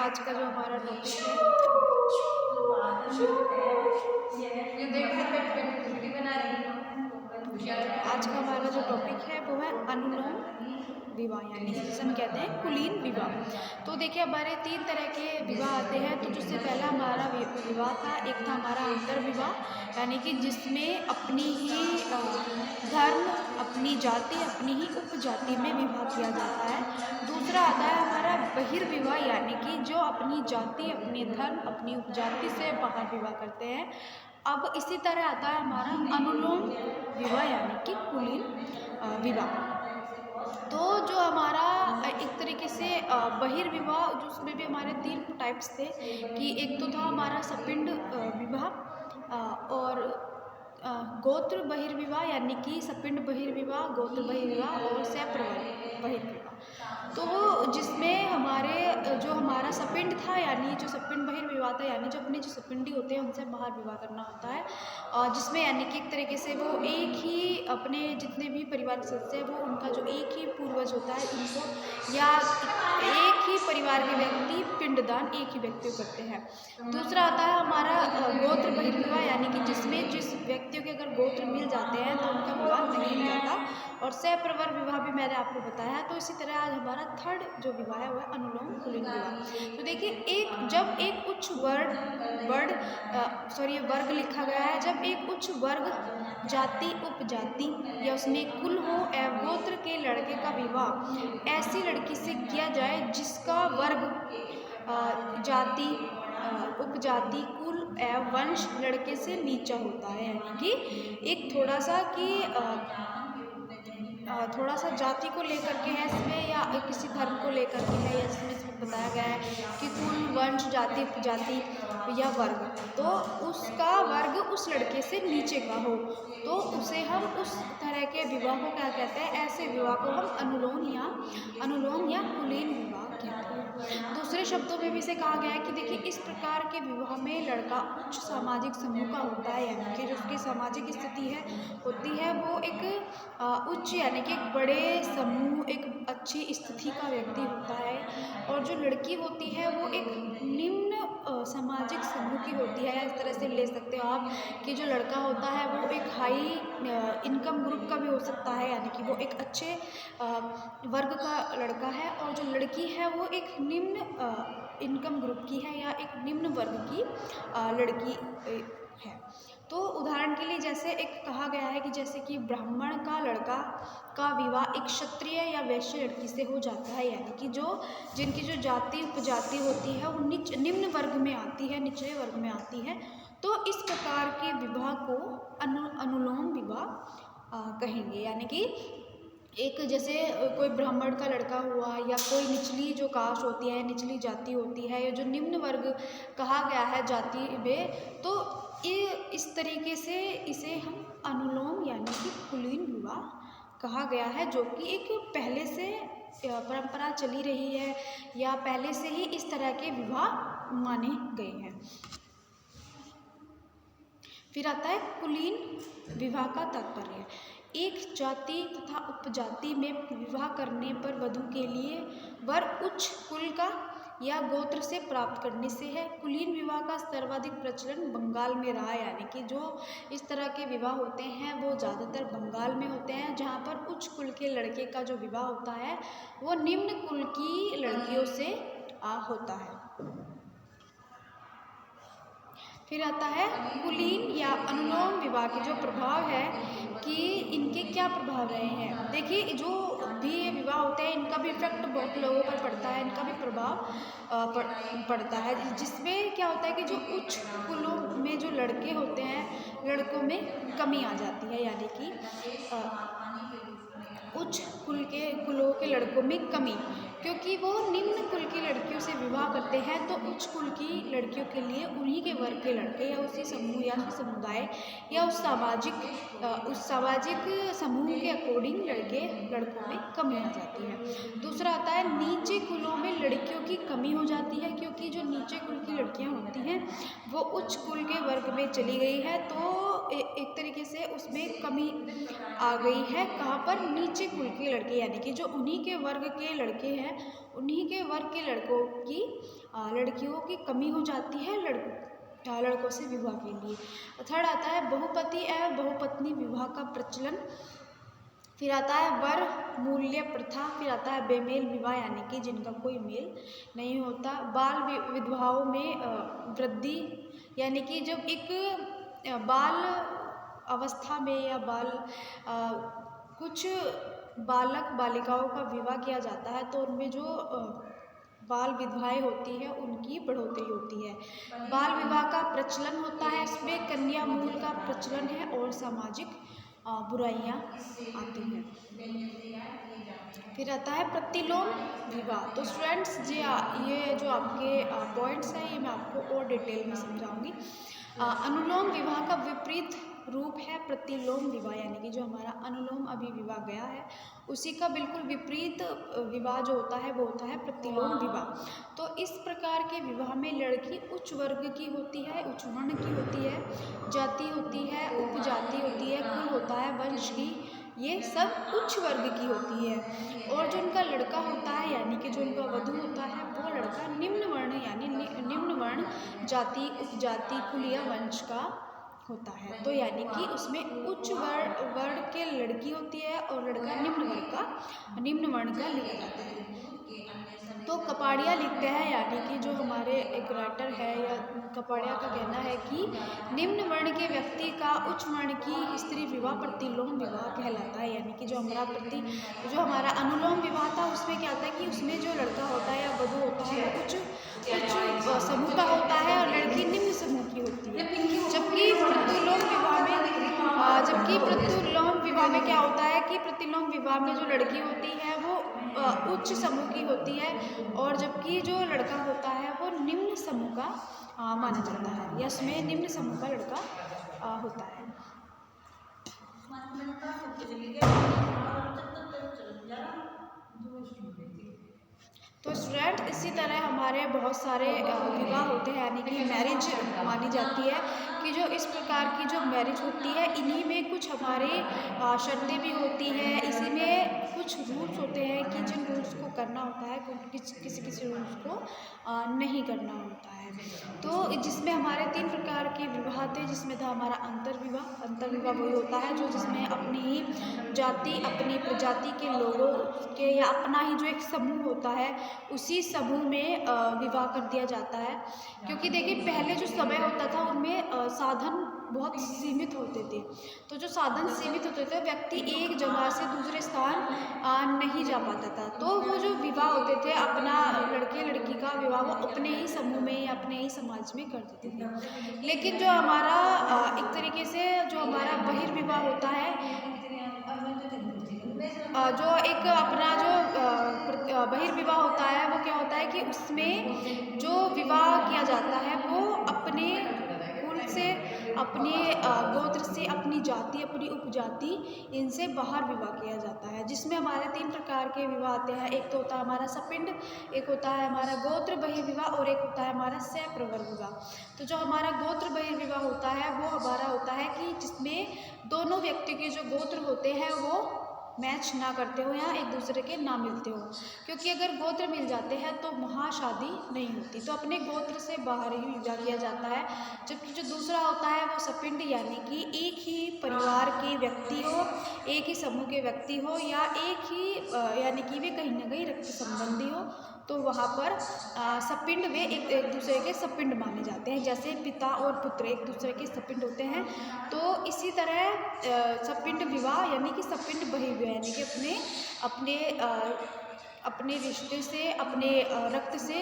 आज का जो हमारा टॉपिक है आज का हमारा जो टॉपिक है वो है अनुलोम विवाह, यानी कि जिसे हम कहते हैं कुलीन विवाह। तो देखिए हमारे 3 तरह के विवाह आते हैं। तो जिससे पहला हमारा विवाह था, एक था हमारा अंतर्विवाह, यानी कि जिसमें अपनी ही धर्म, अपनी जाति, अपनी ही उपजाति में विवाह किया जाता है। दूसरा आता है हमारा बहिर्विवाह, यानी कि जो अपनी जाति, अपने धर्म, अपनी उपजाति से बाहर विवाह करते हैं। अब इसी तरह आता है हमारा अनुलोम विवाह, यानी कि कुलीन विवाह। तो जो हमारा एक तरीके से बहिर्विवाह, जो उसमें भी हमारे 3 टाइप्स थे कि एक तो था हमारा सपिंड विवाह और गोत्र बहिर्विवाह, यानी कि सपिंड बहिर्विवाह, गोत्र बहिर्विवाह और सप्रवर बहिर्विवाह। तो जिसमें हमारे जो हमारा सपिंड था, यानी जो सपिंड बहिर्विवाह था, यानी जो अपने जो सपिंडी होते हैं उनसे बाहर विवाह करना होता है, और जिसमें यानी कि एक तरीके से वो एक ही अपने जितने भी परिवार के सदस्य हैं वो उनका जो एक ही पूर्वज होता है उनको, या एक ही परिवार के व्यक्ति पिंडदान एक ही व्यक्ति को करते हैं। दूसरा आता है हमारा गोत्र बहिर्विवाह, यानी कि जिसमें जिस व्यक्तियों के अगर गोत्र मिल जाते हैं तो उनका विवाह नहीं हो जाता, और सप्रवर विवाह भी मैंने आपको बताया। तो इसी तरह आज हमारा थर्ड जो विवाह है वह अनुलोम कुलीन विवाह। तो देखिए जब एक उच्च वर्ग लिखा गया है, जब एक उच्च वर्ग, जाति, उपजाति या उसमें कुल हो एवं गोत्र के लड़के का विवाह ऐसी लड़की से किया जाए जिसका वर्ग, जाति, उपजाति, कुल एवं वंश लड़के से नीचा होता है, यानी कि एक थोड़ा सा जाति को लेकर के है इसमें, या किसी धर्म को लेकर के है, या इसमें बताया गया है कि कुल, वंश, जाति, उपजाति या वर्ग, तो उसका वर्ग उस लड़के से नीचे का हो, तो उसे हम उस तरह के विवाह को क्या कहते हैं, ऐसे विवाह को हम अनुलोम या कुलीन विवाह कहते हैं। दूसरे शब्दों में भी इसे कहा गया है कि देखिए इस प्रकार के विवाह में लड़का उच्च सामाजिक समूह का होता है, यानी कि जो उसकी सामाजिक स्थिति होती है वो एक उच्च, यानी कि एक बड़े समूह, एक अच्छी स्थिति का व्यक्ति होता है, और जो लड़की होती है वो एक निम्न सामाजिक समूह की होती है। इस तरह से ले सकते हो आप कि जो लड़का होता है वो एक हाई इनकम ग्रुप का भी हो सकता है, यानी कि वो एक अच्छे वर्ग का लड़का है, और जो लड़की है वो एक निम्न इनकम ग्रुप की है या एक निम्न वर्ग की लड़की है। तो उदाहरण के लिए जैसे एक कहा गया है कि जैसे कि ब्राह्मण का लड़का का विवाह एक क्षत्रिय या वैश्य लड़की से हो जाता है, यानी कि जिनकी जो जाति, उपजाति होती है वो निम्न वर्ग में आती है, निचले वर्ग में आती है। तो इस प्रकार के विवाह को अनुलोम विवाह कहेंगे, यानी कि एक जैसे कोई ब्राह्मण का लड़का हुआ, या कोई निचली जो कास्ट होती है, निचली जाति होती है, या जो निम्न वर्ग कहा गया है जाति में, तो ये इस तरीके से इसे हम अनुलोम यानी कि कुलीन विवाह कहा गया है, जो कि एक पहले से परंपरा चली रही है, या पहले से ही इस तरह के विवाह माने गए हैं। फिर आता है कुलीन विवाह का तात्पर्य। एक जाति तथा उपजाति में विवाह करने पर वधू के लिए वर उच्च कुल का या गोत्र से प्राप्त करने से है। कुलीन विवाह का सर्वाधिक प्रचलन बंगाल में रहा है, यानी कि जो इस तरह के विवाह होते हैं वो ज़्यादातर बंगाल में होते हैं, जहाँ पर उच्च कुल के लड़के का जो विवाह होता है वो निम्न कुल की लड़कियों से होता है। फिर आता है कुलीन या अनुलोम विवाह के जो प्रभाव है कि इनके क्या प्रभाव रहे हैं। देखिए जो भी ये विवाह होते हैं इनका भी इफेक्ट बहुत लोगों पर पड़ता है, इनका भी प्रभाव पड़ता है, जिसमें क्या होता है कि जो उच्च कुलों में जो लड़के होते हैं लड़कों में कमी आ जाती है, यानी कि उच्च कुलों के लड़कों में कमी, क्योंकि वो निम्न कुल की लड़कियों से विवाह करते हैं, तो उच्च कुल की लड़कियों के लिए उन्हीं के वर्ग के लड़के या उसी समूह या उसी समुदाय या उस सामाजिक समूह के अकॉर्डिंग लड़कों में कमी आ जाती है। दूसरा आता है नीचे कुलों में लड़कियों की कमी हो जाती है, क्योंकि जो नीचे कुल की लड़कियां होती हैं वो उच्च कुल के वर्ग में चली गई है, तो एक तरीके से उसमें कमी आ गई है। कहाँ पर? नीचे कुल के लड़के, यानी कि जो उन्हीं के वर्ग के लड़के हैं, उन्हीं के वर्ग के लड़कियों की कमी हो जाती है लड़कों से विवाह के लिए। थर्ड आता है बहुपति एवं बहुपत्नी विवाह का प्रचलन। फिर आता है वर मूल्य प्रथा। फिर आता है बेमेल विवाह, यानी कि जिनका कोई मेल नहीं होता। बाल विधवाओं में वृद्धि, यानी कि जब एक बाल अवस्था में या कुछ बालक बालिकाओं का विवाह किया जाता है, तो उनमें जो बाल विधवाएं होती है उनकी बढ़ोतरी होती है। बाल विवाह का प्रचलन होता है, इसमें कन्या मूल का प्रचलन है और सामाजिक बुराइयां आती हैं। फिर आता है प्रतिलोम विवाह। तो स्टूडेंट्स ये जो आपके पॉइंट्स हैं ये मैं आपको और डिटेल में समझाऊंगी। अनुलोम विवाह का विपरीत रूप है प्रतिलोम विवाह, यानी कि जो हमारा अनुलोम अभी विवाह गया है उसी का बिल्कुल विपरीत विवाह जो होता है वो होता है प्रतिलोम विवाह। तो इस प्रकार के विवाह में लड़की उच्च वर्ग की होती है, उच्च वर्ण की होती है, जाति होती है, उपजाति होती है, कुल होता है, वंश की, ये सब उच्च वर्ग की होती है। और जो उनका लड़का होता है, यानी कि जो उनका वधू होता है, वो लड़का निम्न वर्ण यानी निम्न वर्ण, जाति, उपजाति, कुल या वंश का होता है। तो यानी कि उसमें उच्च वर्ण के लड़की होती है और लड़का निम्न वर्ण का लिखा जाता है। तो कपाड़िया लिखते हैं, यानी कि जो हमारे एक राइटर है या कपाड़िया का कहना है कि निम्न वर्ण के व्यक्ति का उच्च वर्ण की स्त्री विवाह प्रतिलोम विवाह कहलाता है। यानी कि जो हमारा अनुलोम विवाह था उसमें क्या था कि उसमें जो लड़का होता है या वधू होता है वो उच्च समूह का होता है और लड़की निम्न समूह की होती है। जबकि प्रतिलोम विवाह में क्या होता है कि प्रतिलोम विवाह में जो लड़की होती है वो उच्च समूह की होती है, और जबकि जो लड़का होता है वो निम्न समूह का माना जाता है, या उसमें निम्न समूह का लड़का होता है। तो स्टूडेंट इसी तरह हमारे बहुत सारे विवाह होते हैं, यानी कि मैरिज मानी जाती है कि जो इस प्रकार की जो मैरिज होती है इन्हीं में कुछ हमारे शर्तें भी होती हैं, इसी में कुछ रूल्स होते हैं कि जिन रूल्स को करना होता है किसी रूल्स को नहीं करना होता है। तो जिसमें हमारे 3 प्रकार के विवाह थे, जिसमें था हमारा अंतर्विवाह वही होता है जो जिसमें अपनी ही जाति, अपनी प्रजाति के लोगों के या अपना ही जो एक समूह होता है उसी समूह में विवाह कर दिया जाता है। क्योंकि देखिए पहले जो समय होता था उनमें साधन बहुत सीमित होते थे, तो जो साधन सीमित होते थे व्यक्ति एक जगह से दूसरे स्थान नहीं जा पाता था, तो वो जो विवाह होते थे अपना लड़के लड़की का विवाह वो अपने ही समूह में या अपने ही समाज में कर देते थे। लेकिन जो हमारा एक तरीके से जो हमारा बहिर्विवाह होता है, जो एक अपना जो बहिर्विवाह होता है वो क्या होता है कि उसमें जो विवाह किया जाता है वो अपने कुल से, अपने गोत्र से, अपनी जाति, अपनी उपजाति, इनसे बाहर विवाह किया जाता है। जिसमें हमारे 3 प्रकार के विवाह आते हैं, एक तो होता है हमारा सपिंड, एक होता है हमारा गोत्र बहिर्विवाह और एक होता है हमारा सप्रवर विवाह। तो जो हमारा गोत्र बहिर्विवाह होता है वो हमारा होता है कि जिसमें दोनों व्यक्ति के जो गोत्र होते हैं वो मैच ना करते हो या एक दूसरे के ना मिलते हो, क्योंकि अगर गोत्र मिल जाते हैं तो वहाँ शादी नहीं होती, तो अपने गोत्र से बाहर ही विवाह किया जाता है। जबकि जो दूसरा होता है वो सपिंड, यानी कि एक ही परिवार के व्यक्ति हो, एक ही समूह के व्यक्ति हो या एक ही यानी कि वे कहीं ना कहीं रक्त संबंधी हो, तो वहाँ पर सपिंड में एक दूसरे के सपिंड माने जाते हैं। जैसे पिता और पुत्र एक दूसरे के सपिंड होते हैं, तो इसी तरह सपिंड विवाह यानी कि सपिंड बहिर्विवाह यानी कि अपने रिश्ते से, अपने रक्त से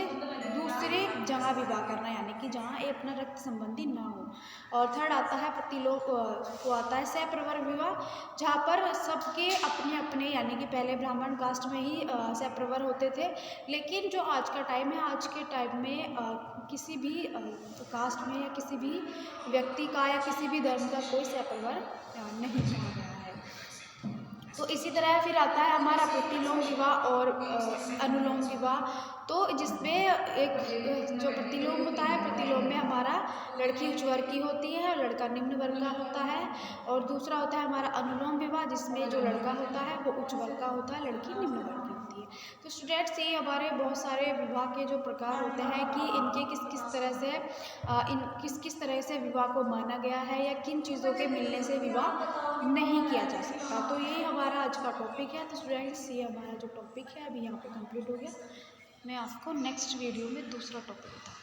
दूसरे जगह विवाह करना, यानी कि जहाँ ये अपना रक्त संबंधी ना हो। और थर्ड आता है प्रतिलोम को आता है सप्रवर विवाह, जहाँ पर सबके अपने अपने यानी कि पहले ब्राह्मण कास्ट में ही सप्रवर होते थे, लेकिन जो आज का टाइम है, आज के टाइम में किसी भी कास्ट में या किसी भी व्यक्ति का या किसी भी धर्म का कोई सप्रवर नहीं माना गया है। तो इसी तरह फिर आता है हमारा प्रतिलोम विवाह और अनुलोम विवाह। तो जिसमें एक जो प्रतिलोम होता है, प्रतिलोम में हमारा लड़की उच्च वर्ग की होती है और लड़का निम्न वर्ग का होता है। और दूसरा होता है हमारा अनुलोम विवाह, जिसमें जो लड़का होता है वो उच्च वर्ग का होता है, लड़की निम्न वर्ग की होती है। तो स्टूडेंट्स, ये हमारे बहुत सारे विवाह के जो प्रकार होते हैं कि इनके किस किस तरह से किस किस तरह से विवाह को माना गया है या किन चीज़ों के मिलने से विवाह नहीं किया जा सकता। तो ये हमारा आज का टॉपिक है। तो स्टूडेंट्स, ये हमारा जो टॉपिक है अभी यहाँ पे कंप्लीट हो गया। मैं आपको नेक्स्ट वीडियो में दूसरा टॉपिक बताऊँ।